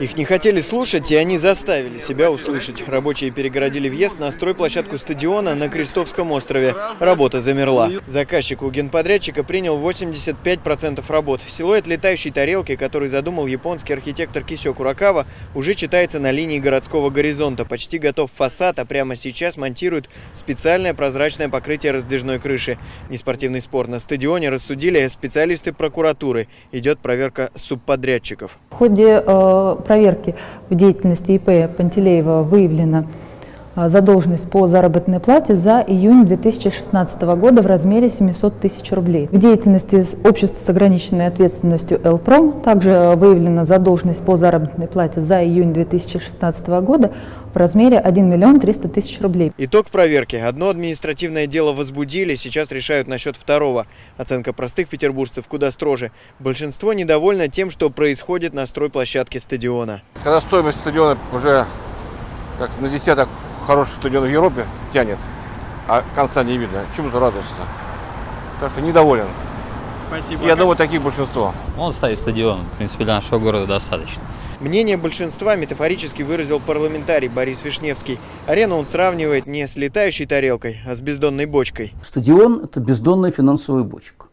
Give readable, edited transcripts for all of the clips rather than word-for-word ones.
Их не хотели слушать, и они заставили себя услышать. Рабочие перегородили въезд на стройплощадку стадиона на Крестовском острове. Работа замерла. Заказчик у генподрядчика принял 85% работ. Силуэт летающей тарелки, который задумал японский архитектор Кисё Курокава, уже читается на линии городского горизонта. Почти готов фасад, а прямо сейчас монтируют специальное прозрачное покрытие раздвижной крыши. Неспортивный спор на стадионе рассудили специалисты прокуратуры. Идет проверка субподрядчиков. В ходе проверки в деятельности ИП Пантелеева выявлена задолженность по заработной плате за июнь 2016 года в размере 700 тысяч рублей. В деятельности общества с ограниченной ответственностью «Элпром» также выявлена задолженность по заработной плате за июнь 2016 года в размере 1 миллион 300 тысяч рублей. Итог проверки. Одно административное дело возбудили, сейчас решают насчет второго. Оценка простых петербуржцев куда строже. Большинство недовольно тем, что происходит на стройплощадке стадиона. Когда стоимость стадиона уже так, на десяток хороших стадионов в Европе тянет, а конца не видно, чему-то радуешься. Так что недоволен. Спасибо. Я думаю, таких большинство. Он ставит стадион, в принципе, для нашего города достаточно. Мнение большинства метафорически выразил парламентарий Борис Вишневский. Арену он сравнивает не с летающей тарелкой, а с бездонной бочкой. Стадион – это бездонная финансовая бочка.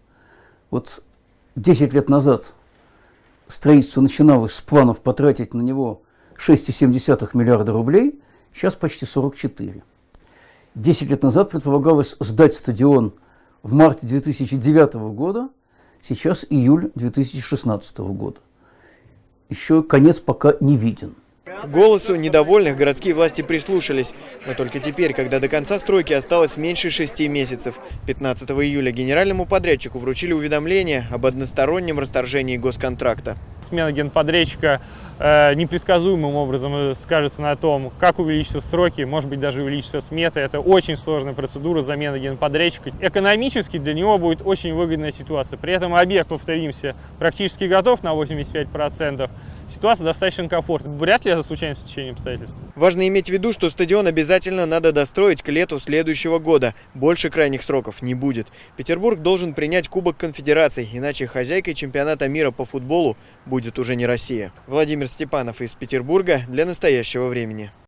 Вот 10 лет назад строительство начиналось с планов потратить на него 6,7 миллиарда рублей, сейчас почти 44. 10 лет назад предполагалось сдать стадион в марте 2009 года, сейчас июль 2016 года. Еще конец пока не виден. К голосу недовольных городские власти прислушались. Но только теперь, когда до конца стройки осталось меньше 6 месяцев. 15 июля генеральному подрядчику вручили уведомление об одностороннем расторжении госконтракта. Смена генподрядчика непредсказуемым образом скажется на том, как увеличатся сроки, может быть, даже увеличится смета. Это очень сложная процедура замены генподрядчика. Экономически для него будет очень выгодная ситуация. При этом объект, повторимся, практически готов на 85%. Ситуация достаточно комфортная. Вряд ли это случайное стечение обстоятельств. Важно иметь в виду, что стадион обязательно надо достроить к лету следующего года. Больше крайних сроков не будет. Петербург должен принять Кубок Конфедераций, иначе хозяйкой чемпионата мира по футболу будет уже не Россия. Владимир Степанов из Петербурга для настоящего времени.